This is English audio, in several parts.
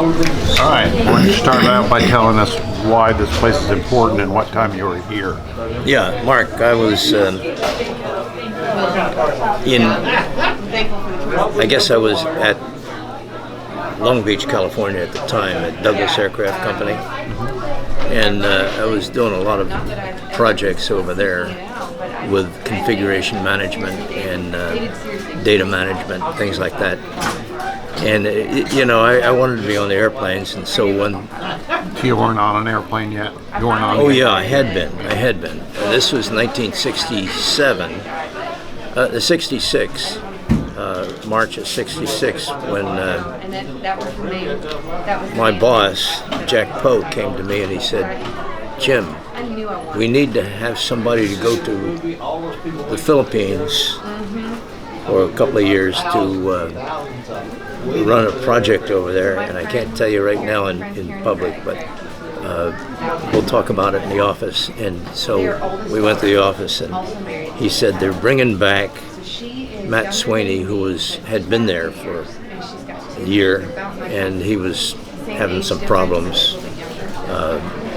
All right, why don't you start out by telling us why this place is important and what time you were here? Yeah, Mark, I was I guess I was at Long Beach, California at the time at Douglas Aircraft Company. And I was doing a lot of projects over there with configuration management and data management, things like that. And, I wanted to be on the airplanes, and so when... You weren't on an airplane yet? You weren't on... Oh, yeah, I had been. This was 1967, 66. March of '66, when my boss, Jack Poe, came to me and he said, "Jim, we need to have somebody to go to the Philippines for a couple of years to run a project over there, and I can't tell you right now in public, but we'll talk about it in the office." And so we went to the office, and he said they're bringing back Matt Sweeney, who had been there for a year, and he was having some problems.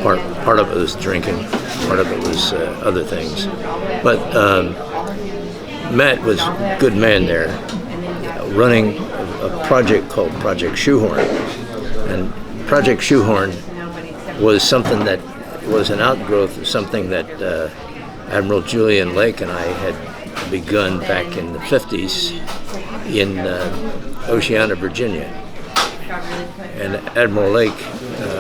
Part of it was drinking, part of it was other things. But Matt was a good man there, running a project called Project Shoehorn. And Project Shoehorn was something that was an outgrowth of something that Admiral Julian Lake and I had begun back in the 50s in Oceana, Virginia. And Admiral Lake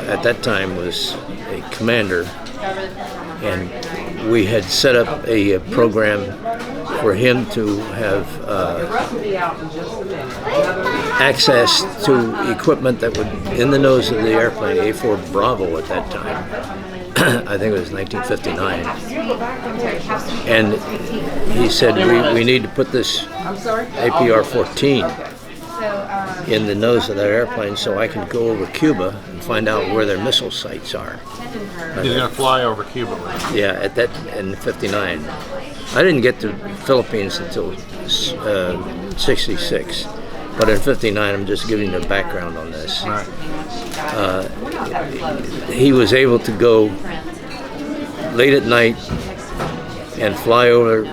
at that time was a commander, and we had set up a program for him to have access to equipment that would, in the nose of the airplane, A4 Bravo at that time. I think it was 1959. And he said, we need to put this APR-14 in the nose of that airplane so I can go over Cuba and find out where their missile sites are. He's going to fly over Cuba. Yeah, in 59. I didn't get to the Philippines until 66. But in 59, I'm just giving you the background on this. Right. He was able to go late at night and fly over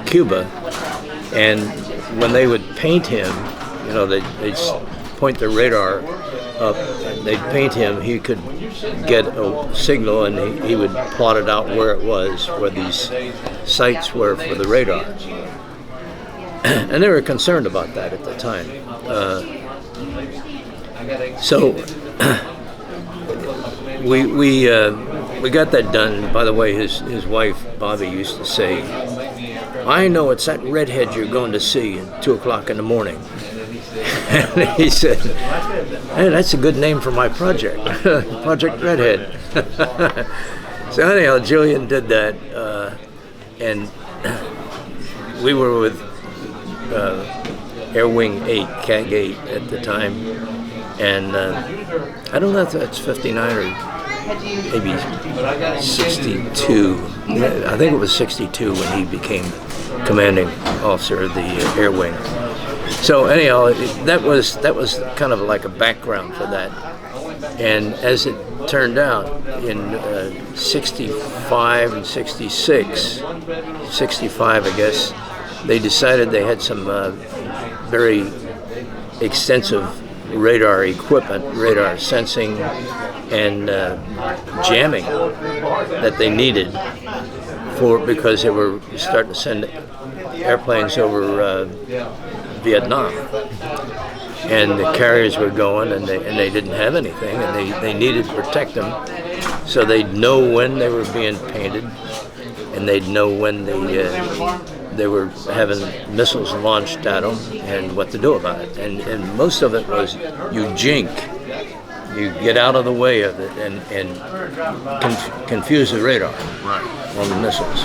Cuba, and when they would paint him, they'd point the radar up, they'd paint him, he could get a signal, and he would plot it out where it was, where these sites were for the radar. And they were concerned about that at the time. So we got that done. By the way, his wife Bobby used to say, "I know it's that redhead you're going to see at 2:00 in the morning." And he said, "Hey, that's a good name for my project, Project Redhead." So anyhow, Julian did that, and we were with Air Wing 8, CAG 8 at the time, and I don't know if that's 59 or maybe 62. I think it was 62 when he became commanding officer of the Air Wing. So anyhow, that was kind of like a background for that. And as it turned out, in 65 and 66, 65 I guess, they decided they had some very extensive radar equipment, radar sensing and jamming that they needed because they were starting to send airplanes over Vietnam. And the carriers were going, and they didn't have anything, and they needed to protect them, so they'd know when they were being painted, and they'd know when they were having missiles launched at them and what to do about it. And most of it was you jink, you get out of the way of it and confuse the radar on the missiles.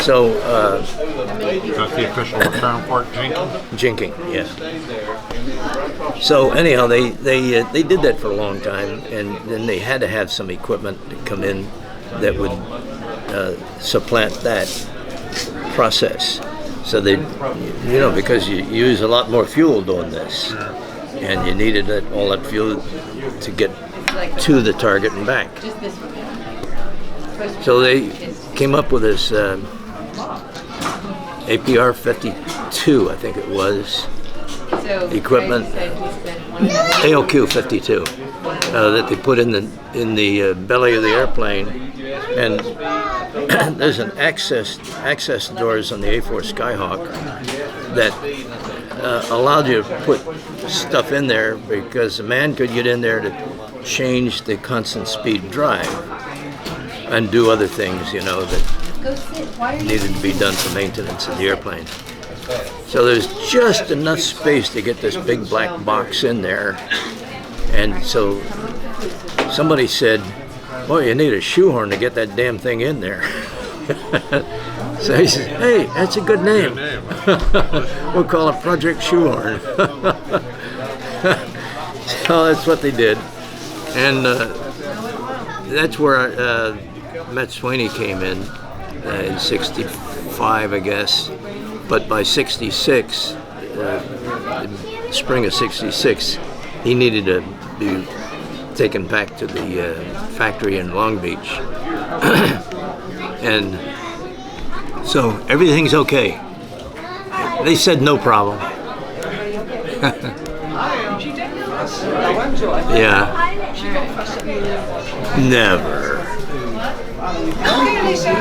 So that's the official term for it, jinking, yeah. So anyhow, they did that for a long time, and then they had to have some equipment to come in that would supplant that process. So they, because you use a lot more fuel doing this, and you needed all that fuel to get to the target and back. So they came up with this APR 52, I think it was, equipment, ALQ 52, that they put in the belly of the airplane, and there's an access doors on the A4 Skyhawk that allowed you to put stuff in there because a man could get in there to change the constant speed drive and do other things, that needed to be done for maintenance of the airplane. So there's just enough space to get this big black box in there. And so somebody said, well, you need a shoehorn to get that damn thing in there. So he said, hey, that's a good name. We'll call it Project Shoehorn. So that's what they did. And that's where Matt Sweeney came in 65, I guess. But by 66, spring of 66, he needed to be taken back to the factory in Long Beach. And so everything's okay. They said no problem. Yeah. Never. Okay, Alicia.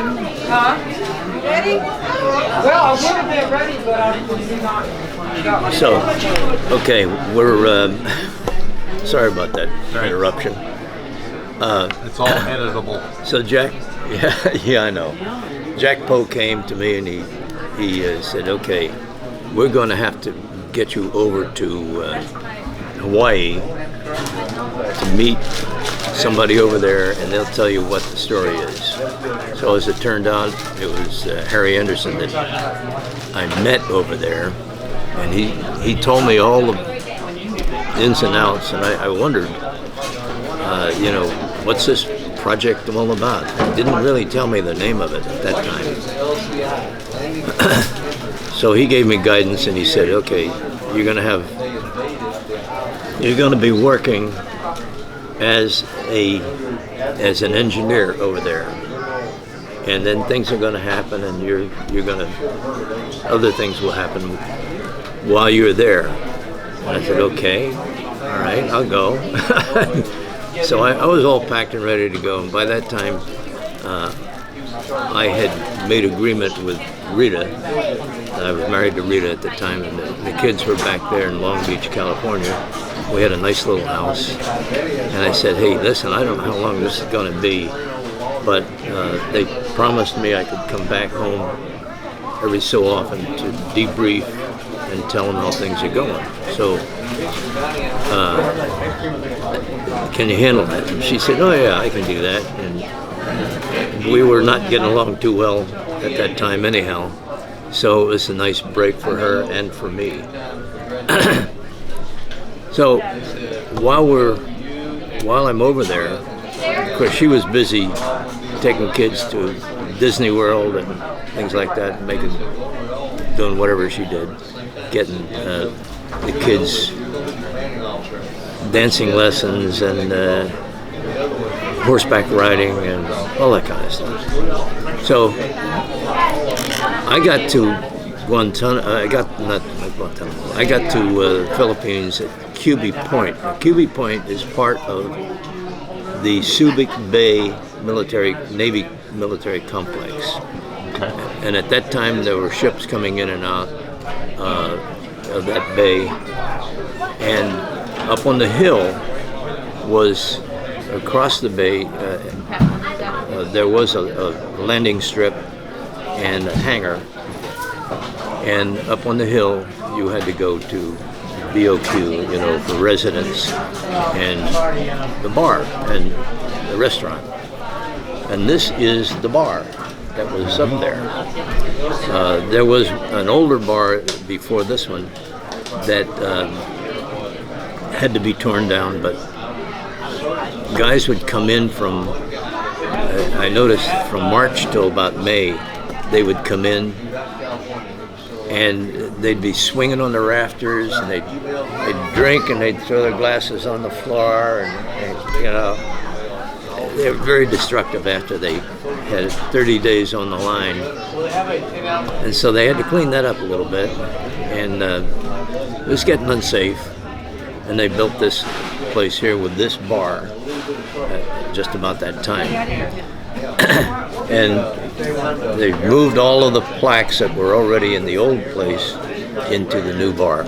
Ready? Well, I would have been ready, but I'm not. So, okay, we're sorry about that interruption. It's all editable. So Jack, yeah, I know. Jack Poe came to me and he said, okay, we're going to have to get you over to Hawaii to meet somebody over there, and they'll tell you what the story is. So as it turned out, it was Harry Anderson that I met over there, and he told me all the ins and outs, and I wondered, what's this project all about? He didn't really tell me the name of it at that time. So he gave me guidance, and he said, okay, you're going to be working as an engineer over there, and then things are going to happen, and other things will happen while you're there. And I said, okay, all right, I'll go. So I was all packed and ready to go, and by that time I had made agreement with Rita. I was married to Rita at the time, and the kids were back there in Long Beach, California. We had a nice little house, and I said, hey, listen, I don't know how long this is going to be, but they promised me I could come back home every so often to debrief and tell them how things are going. So, can you handle that? And she said, oh yeah, I can do that. And we were not getting along too well at that time anyhow, so it was a nice break for her and for me. So while I'm over there, of course she was busy taking kids to Disney World and things like that, doing whatever she did, getting the kids dancing lessons and horseback riding and all that kind of stuff. So I got to I got to Philippines at Cubi Point. Cubi Point is part of the Subic Bay Navy military complex. Okay. And at that time there were ships coming in and out of that bay. And up on the hill was, across the bay, there was a landing strip and a hangar. And up on the hill, you had to go to BOQ, for residents, and the bar and the restaurant. And this is the bar that was up there. There was an older bar before this one that had to be torn down, but guys would come in from, I noticed from March till about May, they would come in and they'd be swinging on the rafters, and they'd drink, and they'd throw their glasses on the floor, and they were very destructive after they had 30 days on the line. And so they had to clean that up a little bit, and it was getting unsafe. And they built this place here with this bar at just about that time. And they moved all of the plaques that were already in the old place into the new bar.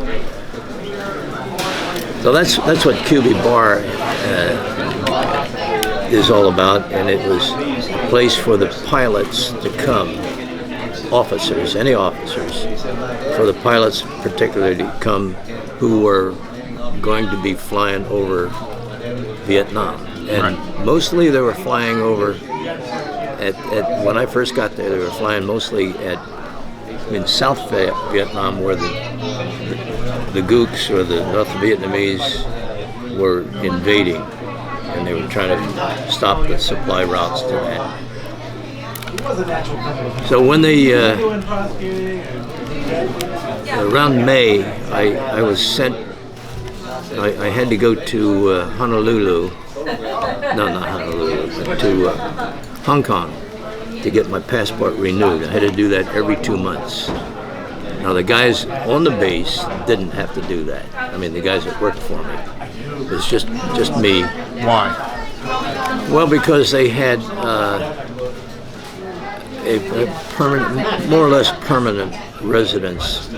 So that's what Cubi Bar is all about, and it was a place for the pilots to come, officers, any officers, for the pilots particularly to come who were going to be flying over Vietnam. And mostly they were flying over when I first got there, they were flying mostly in South Vietnam, where the Gooks or the North Vietnamese were invading, and they were trying to stop the supply routes to that. So when they around May, I was sent. I had to go to Honolulu. No, not Honolulu, but to Hong Kong to get my passport renewed. I had to do that every 2 months. Now the guys on the base didn't have to do that. I mean, the guys that worked for me. It was just me. Why? Well, because they had a permanent, more or less permanent residence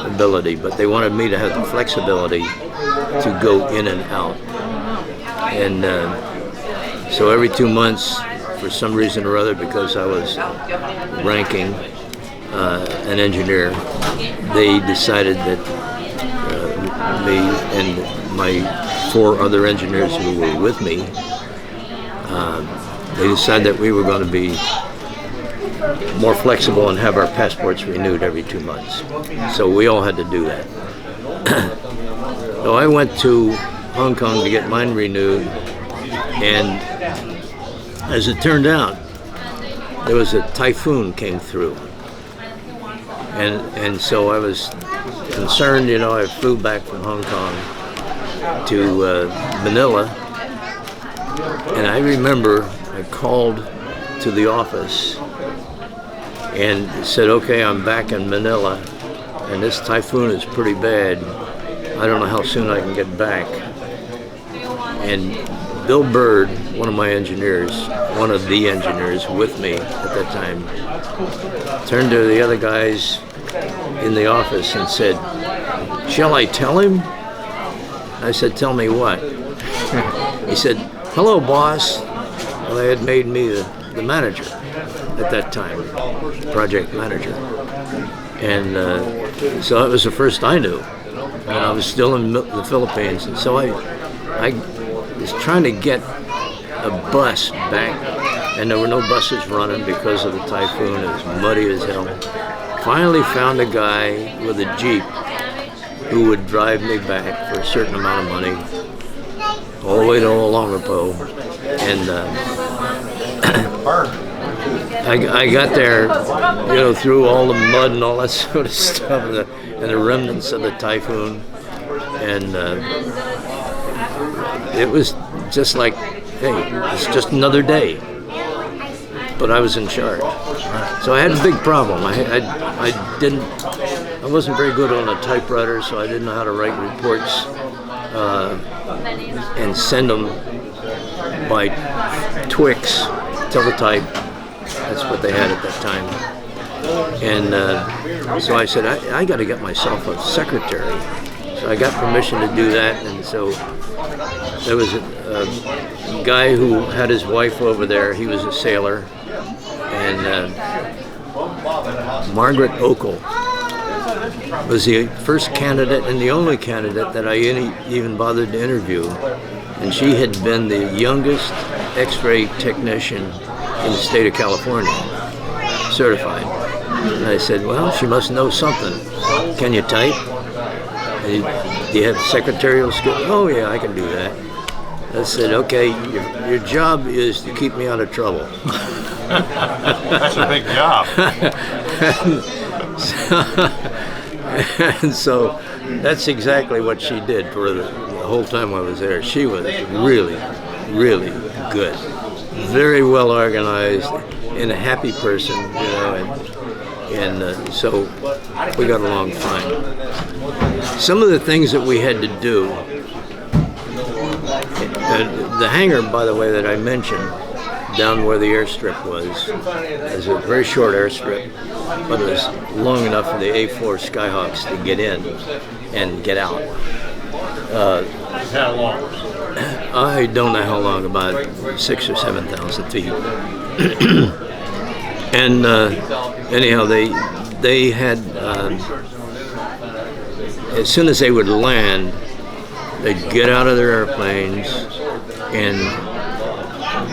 ability, but they wanted me to have the flexibility to go in and out. And so every 2 months, for some reason or other, because I was ranking an engineer, they decided that me and my 4 other engineers who were with me, they decided that we were going to be more flexible and have our passports renewed every 2 months. So we all had to do that. So I went to Hong Kong to get mine renewed, and as it turned out, there was a typhoon came through. And so I was concerned, I flew back from Hong Kong to Manila, and I remember I called to the office and said, okay, I'm back in Manila, and this typhoon is pretty bad. I don't know how soon I can get back. And Bill Bird, one of my engineers, one of the engineers with me at that time, turned to the other guys in the office and said, shall I tell him? I said, tell me what? He said, hello, boss. Well, they had made me the manager at that time, project manager. And so that was the first I knew. And I was still in the Philippines. And so I was trying to get a bus back, and there were no buses running because of the typhoon. It was muddy as hell. Finally found a guy with a Jeep who would drive me back for a certain amount of money all the way to Olongapo. And I got there, through all the mud and all that sort of stuff, and the remnants of the typhoon. And it was just like, hey, it's just another day. But I was in charge. So I had a big problem. I wasn't very good on a typewriter, so I didn't know how to write reports and send them by Twix, teletype. That's what they had at that time. And so I said, I got to get myself a secretary. So I got permission to do that, and so there was a guy who had his wife over there. He was a sailor, and Margaret Okel was the first candidate and the only candidate that I even bothered to interview. And she had been the youngest X-ray technician in the state of California, certified. And I said, well, she must know something. Can you type? And do you have secretarial skills? Oh, yeah, I can do that. I said, okay, your job is to keep me out of trouble. That's a big job. And so that's exactly what she did for the whole time I was there. She was really, really good. Very well organized and a happy person, you know, and so we got along fine. Some of the things that we had to do, the hangar, by the way, that I mentioned, down where the airstrip was a very short airstrip, but it was long enough for the A4 Skyhawks to get in and get out. How long? I don't know how long, about 6,000 or 7,000 feet. And anyhow, they had, as soon as they would land, they'd get out of their airplanes and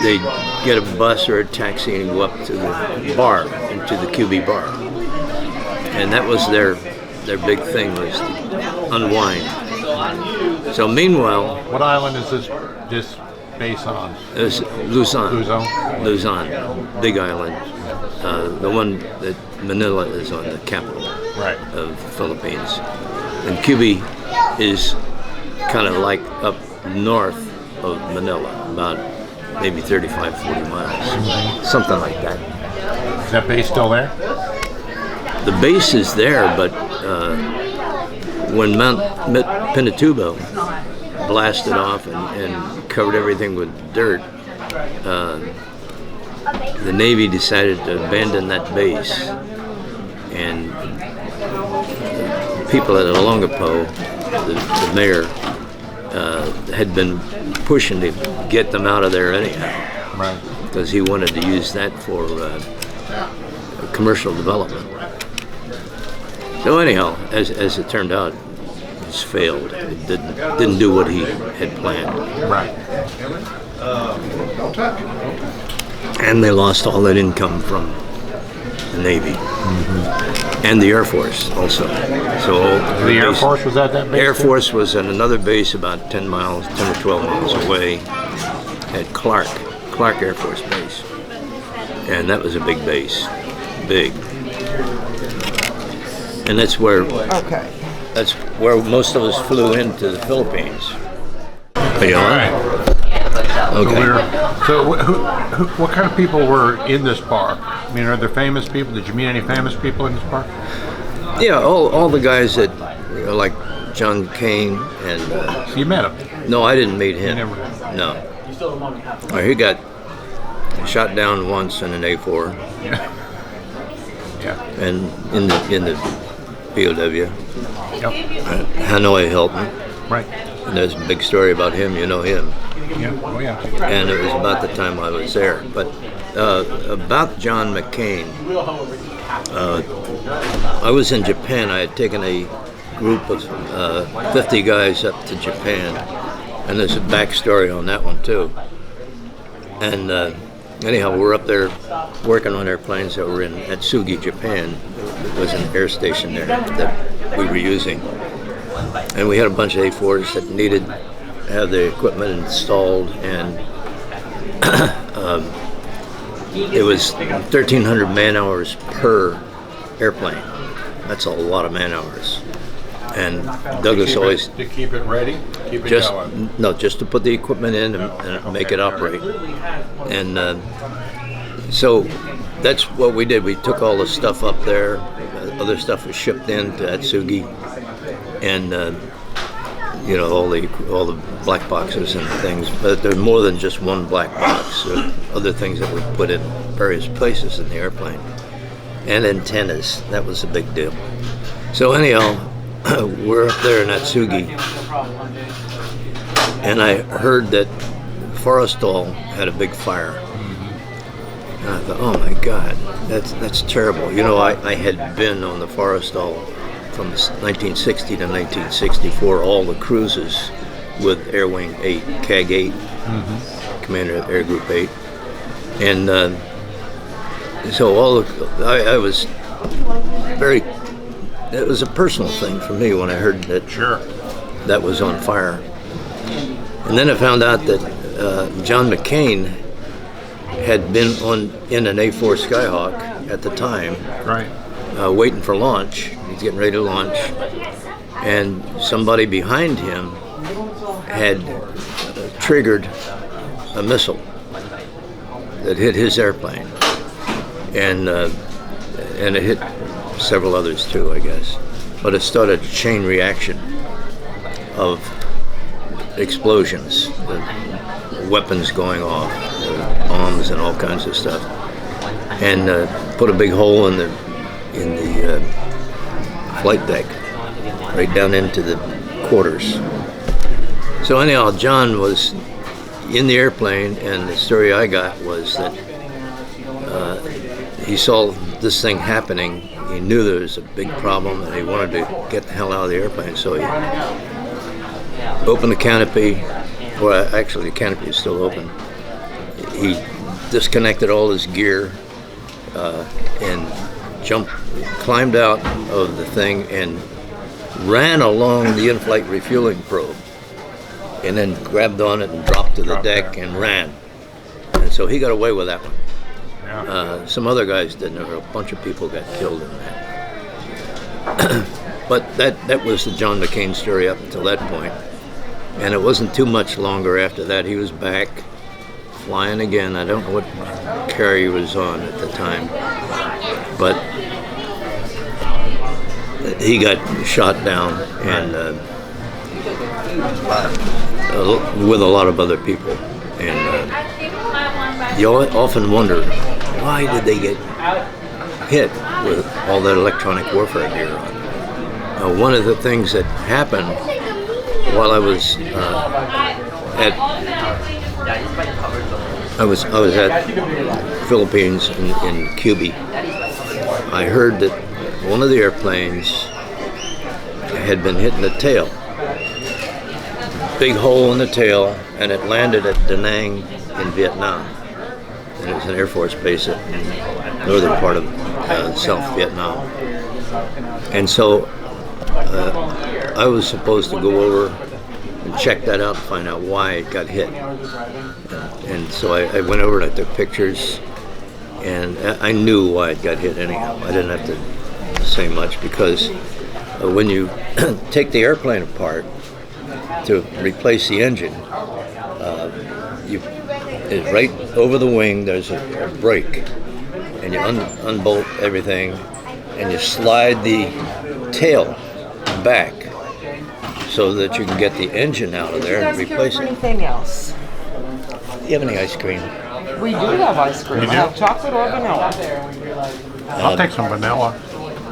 they'd get a bus or a taxi and go up to the bar, into the Cubi Bar. And that was their big thing, was to unwind. So meanwhile, What island is this base on? it was Luzon. Luzon? Luzon, big island. The one that Manila is on, the capital Right. of the Philippines. And Cubi is kind of like up north of Manila, about maybe 35, 40 miles, something like that. Is that base still there? The base is there, but when Mount Pinatubo blasted off and covered everything with dirt, the Navy decided to abandon that base, and people at Olongapo, the mayor, had been pushing to get them out of there anyhow, Right. because he wanted to use that for commercial development. So anyhow, as it turned out, it's failed. It didn't do what he had planned. Right. And they lost all that income from the Navy and the Air Force also. So The Air Force was at that base? Air too? Force was at another base about 10 or 12 miles away at Clark Air Force Base. And that was a big base, big. And that's where most of us flew into the Philippines. Are you All on? right. Okay. So what kind of people were in this bar? I mean, are there famous people? Did you meet any famous people in this bar? Yeah, all the guys that, you know, like John McCain and So you met him? no, I didn't meet him. You never- No. He got shot down once in an A4 Yeah. Yeah. and in the POW. Yep. Hanoi Hilton. Right. And there's a big story about him. You know him. Yeah. Oh yeah. And it was about the time I was there. But about John McCain, I was in Japan. I had taken a group of 50 guys up to Japan, and there's a backstory on that one too. And anyhow, we're up there working on airplanes that were in Atsugi, Japan. It was an air station there that we were using, and we had a bunch of A4s that needed to have the equipment installed, and it was 1,300 man hours per airplane. That's a lot of man hours. And Douglas always To keep it ready. Keep it just going. just to put the equipment in and make it operate. And so that's what we did. We took all the stuff up there. Other stuff was shipped in to Atsugi, and you know, all the black boxes and things. But there's more than just one black box. There are other things that were put in various places in the airplane, and antennas. That was a big deal. So anyhow, we're up there in Atsugi, and I heard that Forrestal had a big fire. And I thought, oh my God, that's terrible. You know, I had been on the Forrestal from 1960 to 1964, all the cruises with Air Wing 8, CAG 8, Commander of Air Group 8. And so I was very, it was a personal thing for me when I heard that that was on fire. And then I found out that John McCain had been in an A4 Skyhawk at the time. Right. waiting for launch. He's getting ready to launch, and somebody behind him had triggered a missile that hit his airplane, and it hit several others too, I guess. But it started a chain reaction of explosions, weapons going off, bombs and all kinds of stuff, and put a big hole in the flight deck, right down into the quarters. So anyhow, John was in the airplane, and the story I got was that he saw this thing happening. He knew there was a big problem, and he wanted to get the hell out of the airplane. So he opened the canopy. Well, actually, the canopy is still open. He disconnected all his gear and climbed out of the thing and ran along the in-flight refueling probe, and then grabbed on it and dropped to the deck and ran. And so he got away with that one. Yeah. Some other guys didn't. A bunch of people got killed in that. But that was the John McCain story up until that point. And it wasn't too much longer after that. He was back flying again. I don't know what carrier he was on at the time, but he got shot down, and with a lot of other people. And you often wonder, why did they get hit with all that electronic warfare gear on? One of the things that happened while I was at Philippines in Cuba, I heard that one of the airplanes had been hit in the tail. Big hole in the tail, and it landed at Da Nang in Vietnam. And it was an Air Force base in the northern part of South Vietnam. And so I was supposed to go over and check that out and find out why it got hit. And so I went over and I took pictures, and I knew why it got hit anyhow. I didn't have to say much, because when you take the airplane apart to replace the engine, right over the wing there's a brake, and you unbolt everything, and you slide the tail back so that you can get the engine out of there and replace it. Anything else? Do you have any ice cream? We do have ice cream. You do? I have chocolate or vanilla. I'll take some vanilla.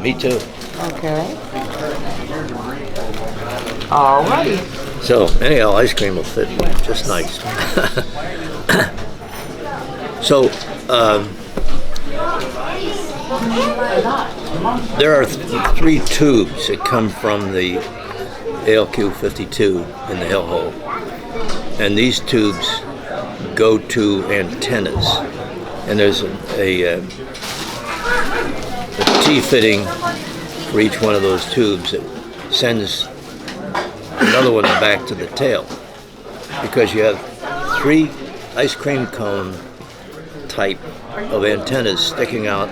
Me too. Okay. Alrighty. So anyhow, ice cream will fit just nice. So there are three tubes that come from the ALQ-52 in the hellhole, and these tubes go to antennas, and there's a T-fitting for each one of those tubes that sends another one back to the tail, because you have three ice cream cone type of antennas sticking out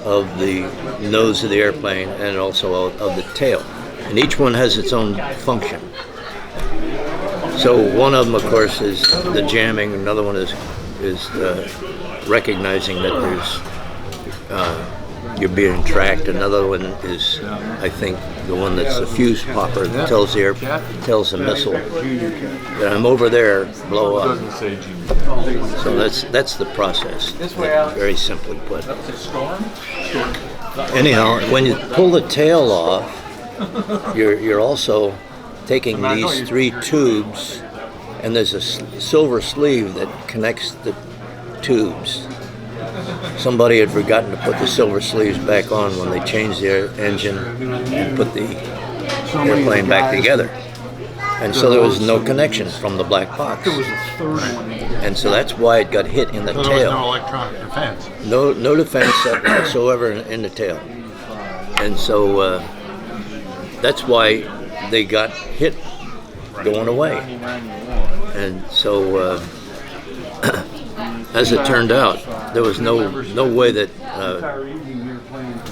of the nose of the airplane and also out of the tail, and each one has its own function. So one of them, of course, is the jamming. Another one is recognizing that you're being tracked. Another one is, I think, the one that's the fuse popper that tells the missile that I'm over there, blow up. So that's the process, very simply put. Anyhow, when you pull the tail off, you're also taking these three tubes, and there's a silver sleeve that connects the tubes. Somebody had forgotten to put the silver sleeves back on when they changed the engine and put the airplane back together. And so there was no connection from the black box. And so that's why it got hit in the tail. There was no electronic defense. No defense whatsoever in the tail. And so that's why they got hit going away. And so as it turned out, there was no way that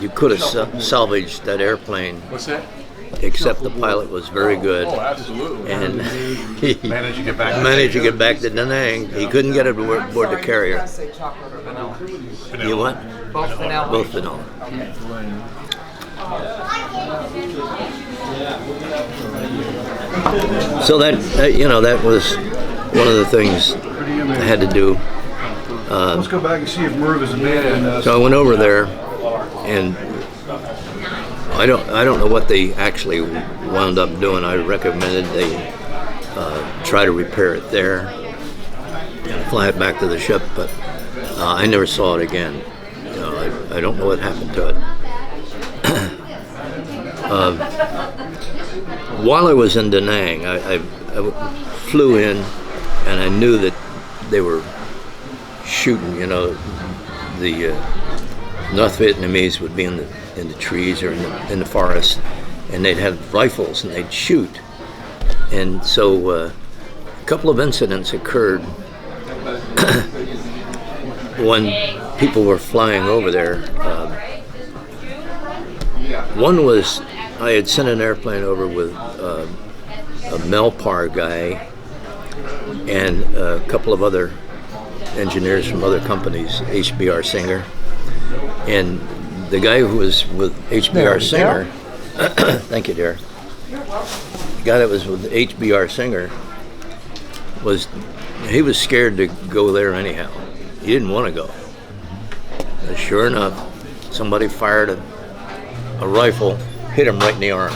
you could have salvaged that airplane. What's that? Except the pilot was very good, Oh, absolutely. and he Managed to get back. managed to get back to Da Nang. He couldn't get aboard the carrier. Say chocolate or vanilla? You what? Both vanilla. Both vanilla. So that that was one of the things I had to do. Let's go back and see if Merv is abandoned. So I went over there, and I don't know what they actually wound up doing. I recommended they try to repair it there and fly it back to the ship, but I never saw it again. I don't know what happened to it. While I was in Da Nang, I flew in, and I knew that they were shooting. The North Vietnamese would be in the trees or in the forest, and they'd have rifles and they'd shoot. And so a couple of incidents occurred when people were flying over there. One was I had sent an airplane over with a Melpar guy and a couple of other engineers from other companies, HBR Singer. And the guy who was with HBR Singer, thank you, dear. The guy that was with HBR Singer was scared to go there anyhow. He didn't want to go. But sure enough, somebody fired a rifle, hit him right in the arm.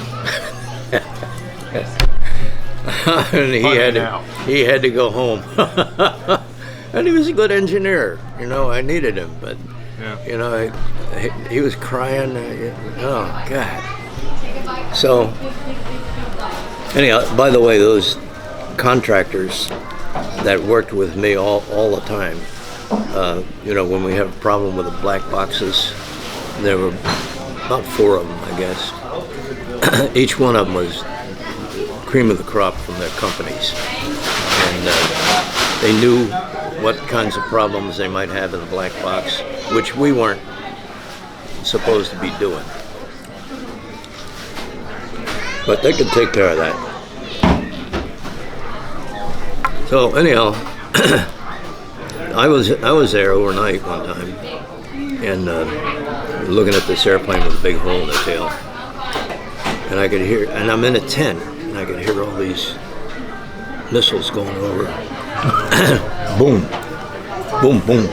And he had to go home. And he was a good engineer. I needed him, but he was crying. Oh God. So anyhow, by the way, those contractors that worked with me all the time, when we have a problem with the black boxes, there were about 4 of them, I guess. Each one of them was cream of the crop from their companies, and they knew what kinds of problems they might have in the black box, which we weren't supposed to be doing. But they could take care of that. So anyhow, I was there overnight one time, and looking at this airplane with a big hole in the tail, and I could hear, and I'm in a tent, and I could hear all these missiles going over. Boom, boom, boom.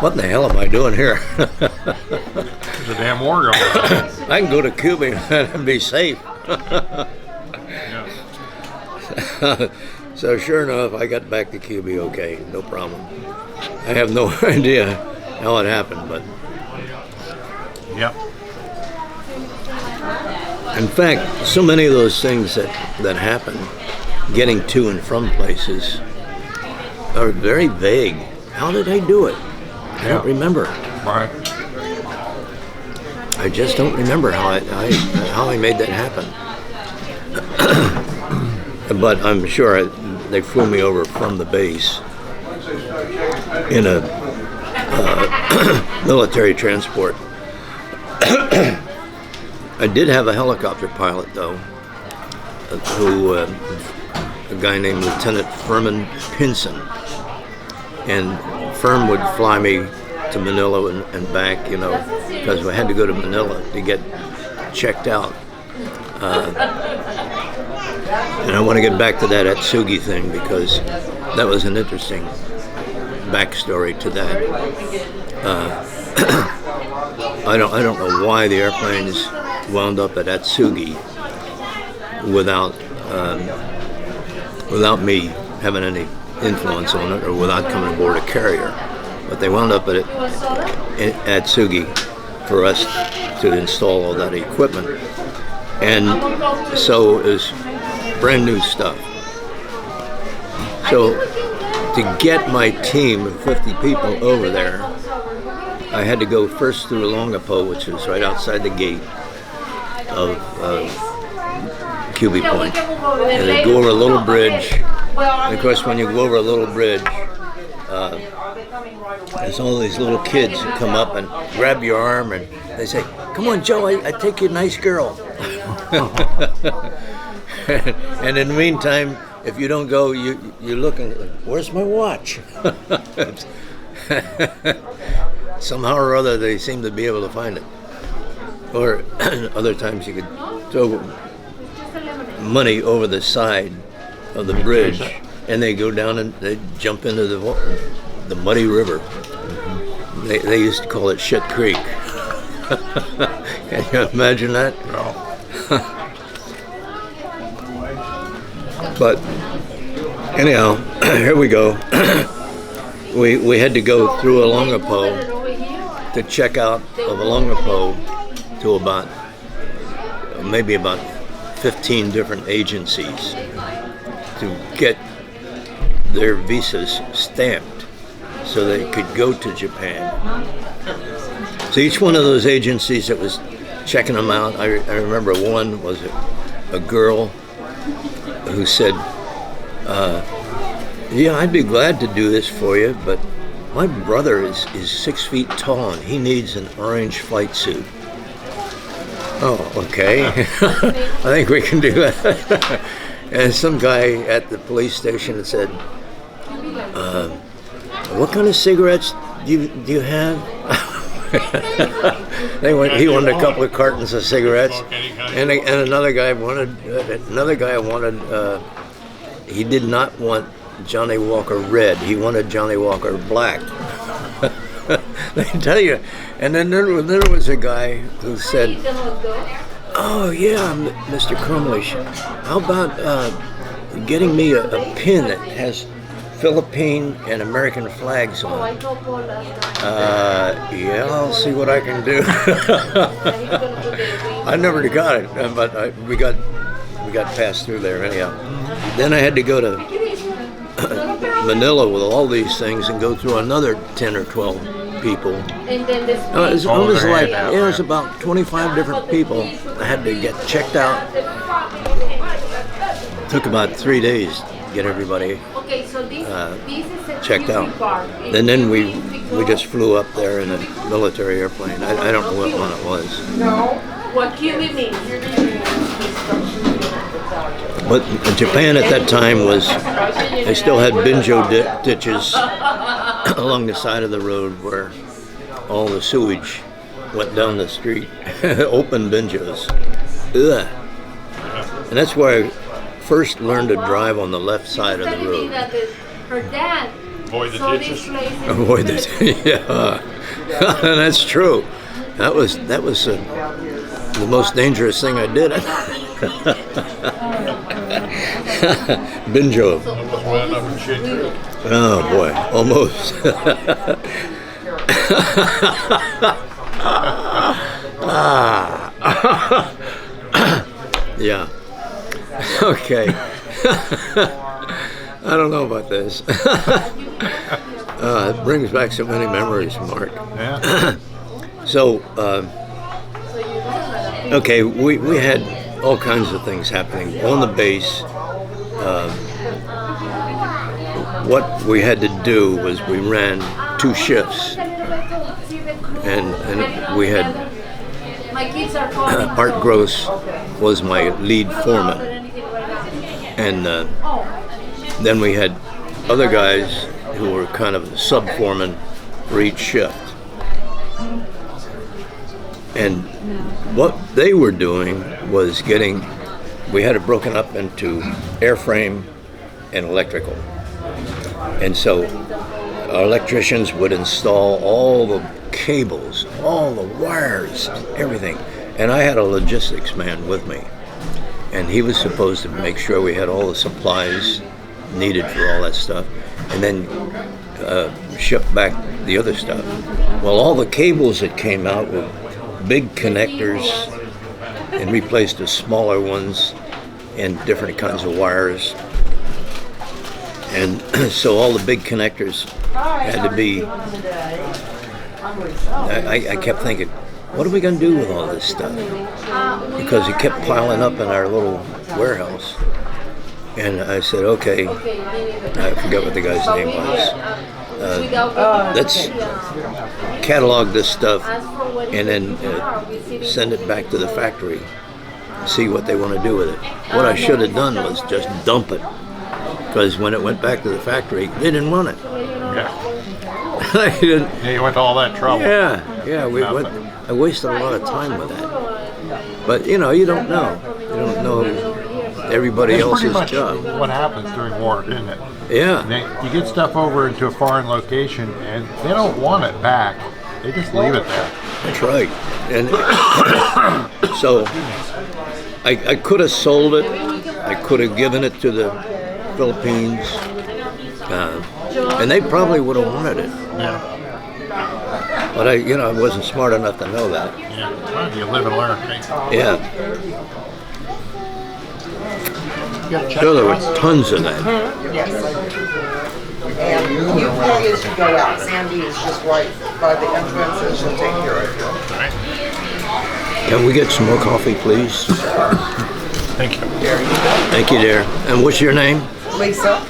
What in the hell am I doing here? There's a damn war going on. I can go to Cuba and be safe. So sure enough, I got back to Cuba okay, no problem. I have no idea how it happened, but Yep. in fact, so many of those things that happen, getting to and from places, are very vague. How did I do it? I don't remember. Right. I just don't remember how I made that happen. But I'm sure they flew me over from the base in a military transport. I did have a helicopter pilot, though, who a guy named Lieutenant Furman Pinson, and Firm would fly me to Manila and back, because we had to go to Manila to get checked out. And I want to get back to that Atsugi thing, because that was an interesting backstory to that. I don't know why the airplanes wound up at Atsugi without me having any influence on it, or without coming aboard a carrier. But they wound up at Atsugi for us to install all that equipment. And so it was brand new stuff. So to get my team of 50 people over there, I had to go first through Longapo, which is right outside the gate of Cubi Point. And then go over a little bridge. And of course, when you go over a little bridge, there's all these little kids who come up and grab your arm and they say, "Come on, Joe, I take you a nice girl." And in the meantime, if you don't go, you're looking, where's my watch? Somehow or other, they seem to be able to find it. Or other times you could throw money over the side of the bridge, and they go down and they jump into the muddy river. They used to call it Shit Creek. Can you imagine that? But anyhow, here we go. We had to go through Olongapo to check out of Olongapo to maybe about 15 different agencies to get their visas stamped so they could go to Japan. So each one of those agencies that was checking them out, I remember one was a girl who said, "Yeah, I'd be glad to do this for you, but my brother is 6 feet tall and he needs an orange flight suit." Oh, okay. I think we can do that. And some guy at the police station had said, "What kind of cigarettes do you have?" He wanted a couple of cartons of cigarettes, and another guy wanted. He did not want Johnny Walker Red. He wanted Johnny Walker Black. They tell you. And then there was a guy who said, "Oh yeah, Mr. Crumlish, how about getting me a pin that has Philippine and American flags on it?" Yeah, I'll see what I can do. I never got it, but we got passed through there anyhow. Then I had to go to Manila with all these things and go through another 10 or 12 people. It was about 25 different people. I had to get checked out. It took about 3 days to get everybody checked out. And then we just flew up there in a military airplane. I don't know what one it was. No. What Cubi means? But Japan at that time they still had binjo ditches along the side of the road where all the sewage went down the street. Open binjos. Ugh. And that's where I first learned to drive on the left side of the road. Her dad. Avoid the ditches. Avoid it. Yeah. That's true. That was the most dangerous thing I did. Binjo. Oh boy, almost. Yeah. Okay. I don't know about this. It brings back so many memories, Mark. Yeah. So, okay, we had all kinds of things happening on the base. What we had to do was we ran 2 shifts, and we had Art Gross was my lead foreman, and then we had other guys who were kind of sub-foremen for each shift. And what they were doing was we had it broken up into airframe and electrical. And so our electricians would install all the cables, all the wires, everything. And I had a logistics man with me. And he was supposed to make sure we had all the supplies needed for all that stuff. And then ship back the other stuff. Well, all the cables that came out were big connectors and replaced the smaller ones and different kinds of wires. And so all the big connectors had to be, I kept thinking, what are we going to do with all this stuff? Because it kept piling up in our little warehouse. And I said, okay, I forget what the guy's name was. let's catalog this stuff and then send it back to the factory, see what they want to do with it. What I should have done was just dump it, because when it went back to the factory, they didn't want it. Yeah. I didn't, Yeah, you went to all that trouble. yeah, I wasted a lot of time with that. But you know, you don't know. You don't know everybody That's pretty else's much job. what happens during war, isn't it? Yeah. You get stuff over into a foreign location, and they don't want it back. They just leave it there. That's right. And so I could have sold it. I could have given it to the Philippines, and they probably would have wanted it. Yeah. But I wasn't smart enough to know that. Yeah. Well, you live and learn. Right? Yeah. So there were tons of that. Yes. And you pay as you go out. Sandy is just right by the entrance and she'll take care of you. Can we get some more coffee, please? Thank you. There you go. Thank you, dear. And what's your name? Lisa.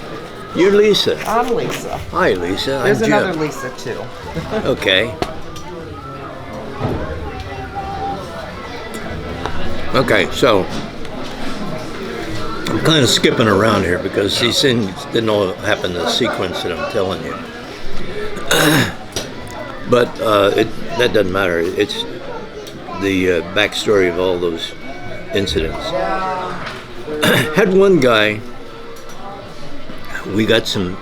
You're Lisa. I'm Lisa. Hi, Lisa. There's I'm another Jim. Lisa too. Okay. Okay, so I'm kind of skipping around here because these things didn't all happen in the sequence that I'm telling you. But that doesn't matter. It's the backstory of all those incidents. Had one guy, we got some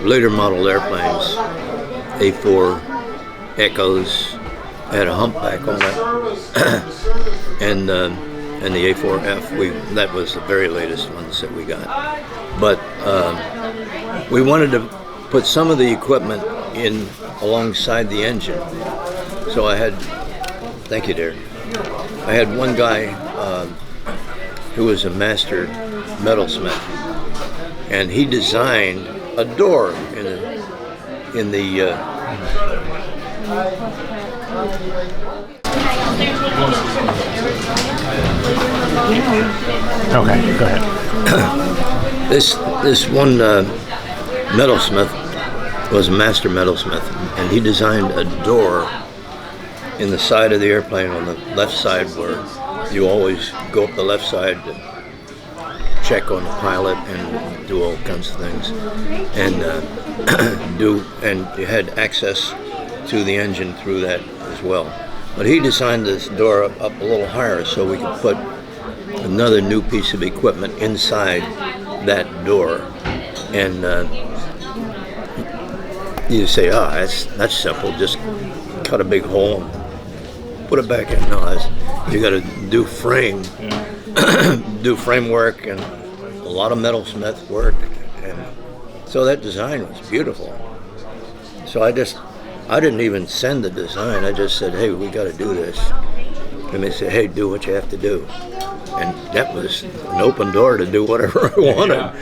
later model airplanes, A4 Echoes, had a humpback on it, and the A4F. That was the very latest ones that we got. But we wanted to put some of the equipment in alongside the engine. So I had, thank you, dear. I had one guy who was a master metalsmith, and he designed a door in the Okay, go ahead. this one metalsmith was a master metalsmith, and he designed a door in the side of the airplane on the left side, where you always go up the left side to check on the pilot and do all kinds of things, and and you had access to the engine through that as well. But he designed this door up a little higher so we could put another new piece of equipment inside that door, and you say, that's simple, just cut a big hole and put it back in. No, you got to do do framework and a lot of metalsmith work, and so that design was beautiful. So I didn't even send the design. I just said, hey, we got to do this. And they said, hey, do what you have to do. And that was an open door to do whatever I wanted,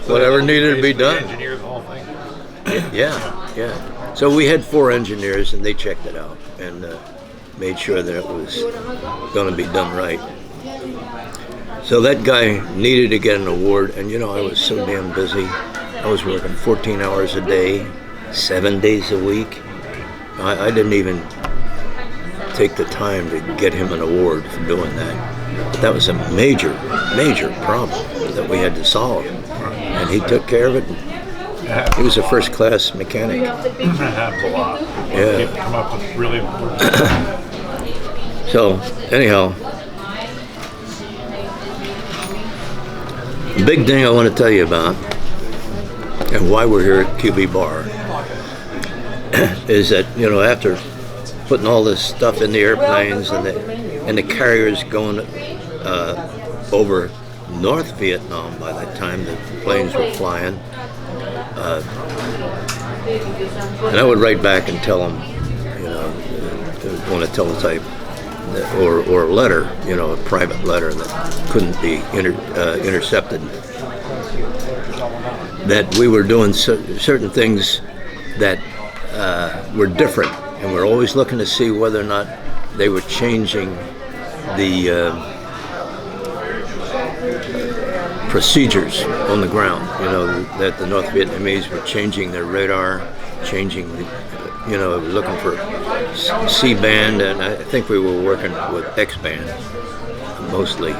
whatever needed to be done. Engineered the whole thing. Yeah. So we had 4 engineers, and they checked it out and made sure that it was going to be done right. So that guy needed to get an award, and I was so damn busy. I was working 14 hours a day, 7 days a week. I didn't even take the time to get him an award for doing that. But that was a major, major problem that we had to solve, and he took care of it. He was a first-class mechanic. That happens a lot. Yeah. People come up with really important. So, anyhow, the big thing I want to tell you about, and why we're here at Cubi Bar, is that, after putting all this stuff in the airplanes and the carriers going over North Vietnam by that time the planes were flying, and I would write back and tell them, on a teletype or a letter, a private letter that couldn't be intercepted, that we were doing certain things that were different, and we're always looking to see whether or not they were changing the procedures on the ground. You know, that the North Vietnamese were changing their radar, changing the, you know, looking for C-band, and I think we were working with X-band mostly.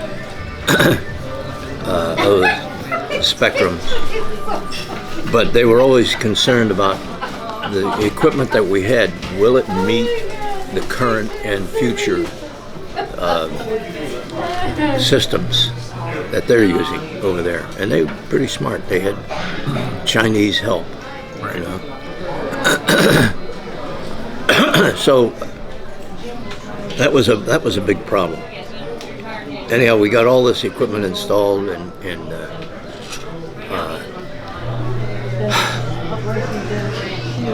Spectrum, but they were always concerned about the equipment that we had. Will it meet the current and future systems that they're using over there? And they were pretty smart. They had Chinese help, you know. So that was a big problem. Anyhow, we got all this equipment installed, and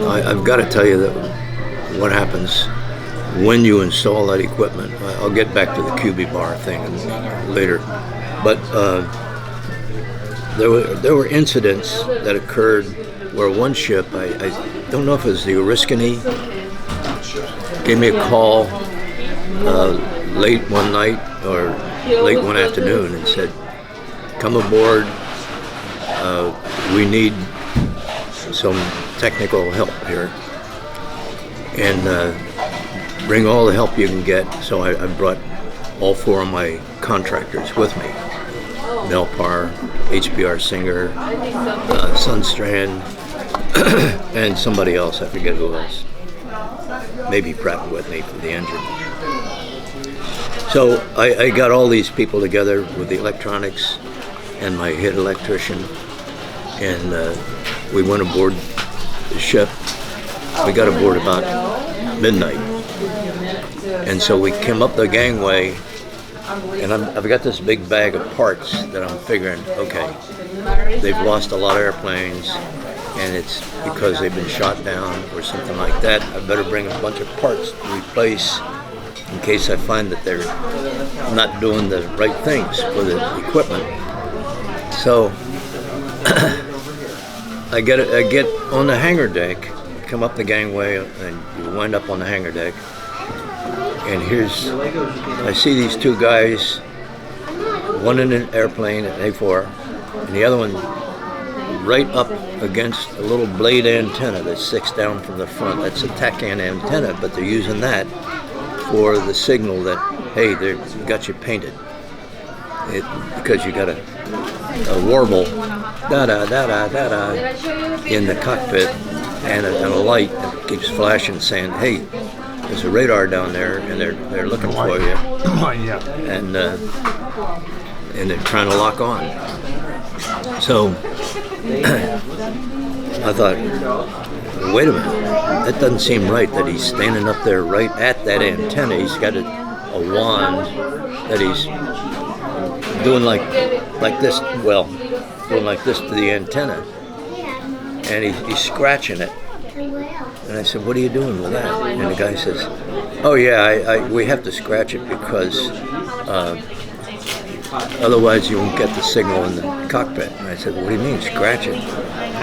I've got to tell you that what happens when you install that equipment. I'll get back to the Cubi Bar thing later, but there were incidents that occurred where one ship, I don't know if it was the Oriskany, gave me a call late one night or late one afternoon and said, "Come aboard. We need some technical help here, and bring all the help you can get." So I brought all 4 of my contractors with me: Melpar, HBR Singer, Sunstrand, and somebody else. I forget who else. Maybe Pratt & Whitney for the engine. So I got all these people together with the electronics and my head electrician, and we went aboard the ship. We got aboard about midnight, and so we came up the gangway, and I've got this big bag of parts that I'm figuring, okay, they've lost a lot of airplanes, and it's because they've been shot down or something like that. I better bring a bunch of parts to replace in case I find that they're not doing the right things for the equipment. So I get on the hangar deck, come up the gangway, and you wind up on the hangar deck. And I see these 2 guys, one in an airplane, an A4, and the other one right up against a little blade antenna that sticks down from the front. That's a TACAN antenna, but they're using that for the signal that, hey, they've got you painted. Because you got a warble, da-da-da-da-da-da, in the cockpit, and a light that keeps flashing saying, hey, there's a radar down there, and they're looking for you. And they're trying to lock on. So I thought, wait a minute, that doesn't seem right that he's standing up there right at that antenna. He's got a wand that he's doing like this, doing like this to the antenna, and he's scratching it. And I said, what are you doing with that? And the guy says, oh yeah, we have to scratch it because otherwise you won't get the signal in the cockpit. And I said, what do you mean, scratch it?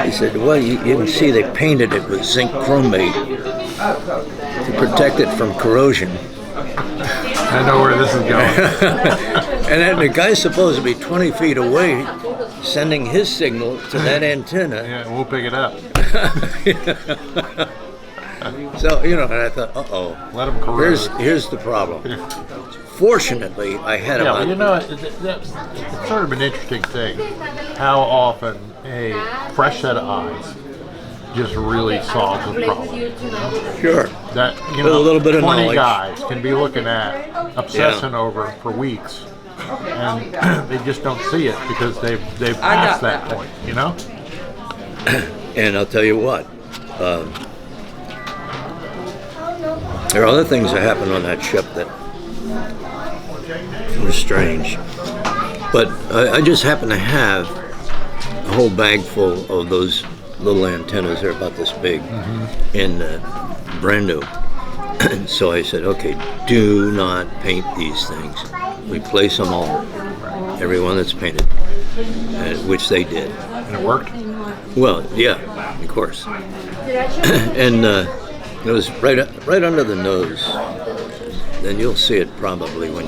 He said, well, you can see they painted it with zinc chromate to protect it from corrosion. I know where this is going. And then the guy's supposed to be 20 feet away sending his signal to that antenna. Yeah, we'll pick it up. So, you know, and I thought, uh-oh. Let him corrode. Here's the problem. Fortunately, I had Yeah, well, you know, it's sort of an interesting thing how often a fresh set of eyes just really solves a problem. You know? Sure. That, you With know, a little bit of 20 knowledge. guys can be looking at, obsessing over for weeks, and they just don't see it because they've passed that point, you know? And I'll tell you what, there are other things that happened on that ship that were strange. But I just happen to have a whole bag full of those little antennas. They're about this big, and brand new. So I said, okay, do not paint these things. Replace them all. Everyone that's painted, which they did. And it worked? Well, yeah, of course. And it was right under the nose. Then you'll see it probably when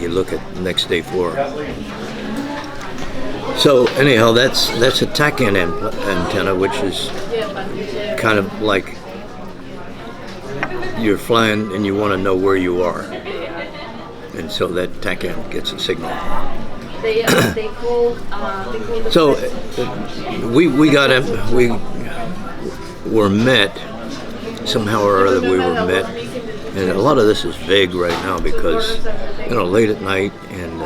you look at next day 4. So anyhow, that's a TACAN antenna, which is kind of like you're flying and you want to know where you are, and so that TACAN gets a signal. So we were met somehow or other. We were met, and a lot of this is vague right now because late at night, and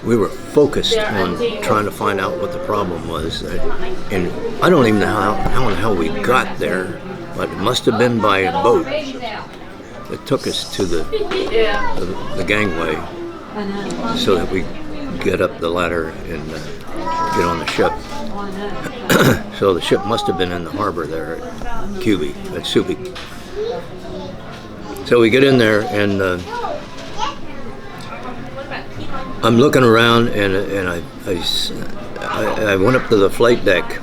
we were focused on trying to find out what the problem was. And I don't even know how in the hell we got there, but it must have been by a boat that took us to the gangway so that we get up the ladder and get on the ship. So the ship must have been in the harbor there at Subic. So we get in there, and I'm looking around, and I went up to the flight deck.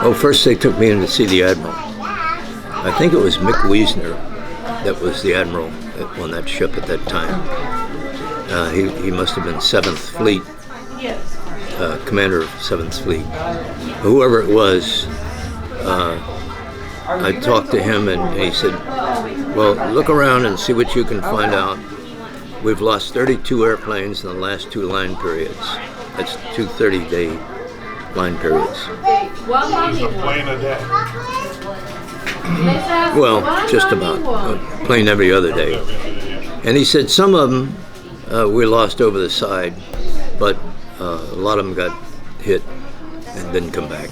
Oh, first they took me in to see the admiral. I think it was Mick Wiesner that was the admiral on that ship at that time. He must have been 7th Fleet, commander of 7th Fleet. Whoever it was, I talked to him, and he said, well, look around and see what you can find out. We've lost 32 airplanes in the last 2 line periods. That's 2 30-day line periods. A plane a day. Well, just about. A plane every other day. And he said some of them we lost over the side, but a lot of them got hit and didn't come back.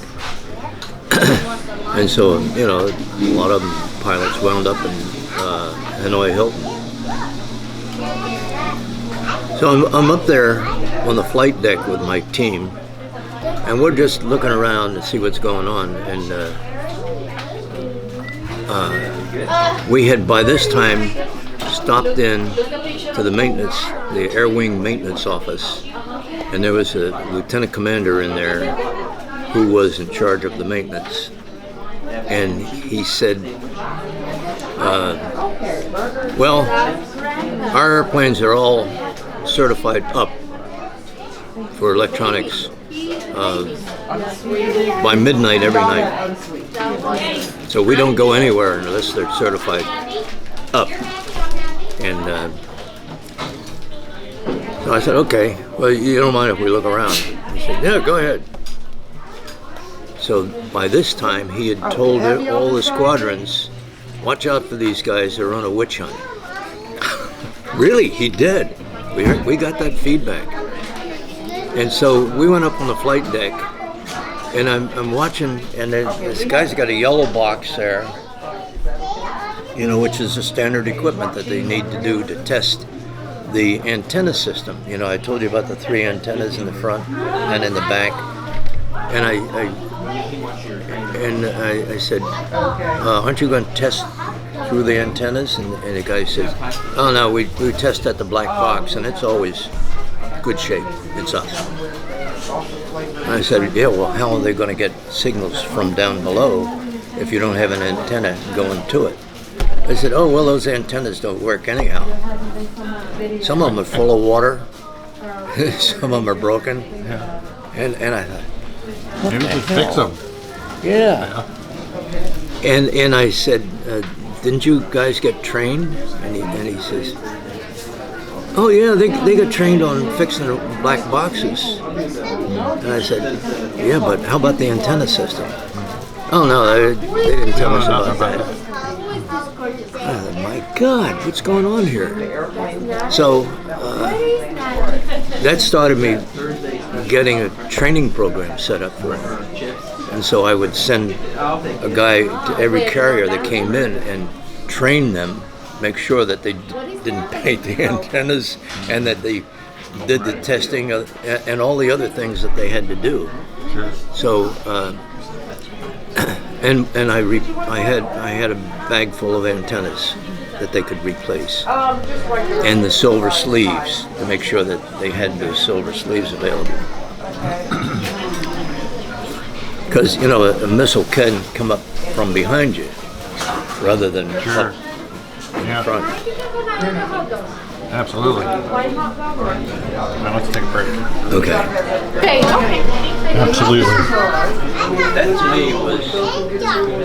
And so, a lot of them pilots wound up in Hanoi Hilton. So I'm up there on the flight deck with my team, and we're just looking around to see what's going on. And we had by this time stopped in to the air wing maintenance office, and there was a lieutenant commander in there who was in charge of the maintenance. And he said, well, our airplanes are all certified up for electronics by midnight every night. So we don't go anywhere unless they're certified up. And so I said, okay, well, you don't mind if we look around? He said, yeah, go ahead. So by this time, he had told all the squadrons, watch out for these guys, they're on a witch hunt. Really, he did. We got that feedback. And so we went up on the flight deck, and I'm watching, and this guy's got a yellow box there, which is the standard equipment that they need to do to test the antenna system. I told you about the 3 antennas in the front and in the back. And I said, aren't you going to test through the antennas? And the guy said, oh no, we test at the black box, and it's always good shape. It's us. And I said, yeah, well, how are they going to get signals from down below if you don't have an antenna going to it? I said, oh, well, those antennas don't work anyhow. Some of them are full of water. Some of them are broken. Yeah. And I thought, Maybe just fix them. yeah. And I said, didn't you guys get trained? And he says, oh yeah, they got trained on fixing the black boxes. And I said, yeah, but how about the antenna system? Oh no, they didn't tell us about that. Oh my God, what's going on here? So that started me getting a training program set up for him. And so I would send a guy to every carrier that came in and train them, make sure that they didn't paint the antennas and that they did the testing and all the other things that they had to do. Sure. So and I had a bag full of antennas that they could replace, and the silver sleeves to make sure that they had those silver sleeves available. Because a missile can come up from behind you rather than Sure. up in front. Absolutely. Now let's take a break. Okay. Absolutely. That to me was,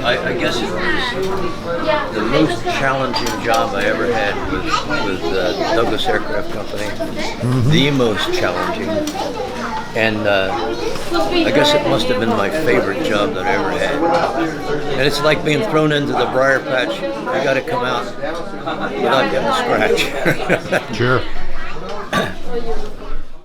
I guess it was the most challenging job I ever had with Douglas Aircraft Company. The most challenging. And I guess it must have been my favorite job that I ever had. And it's like being thrown into the briar patch. I got to come out without getting a scratch. Sure.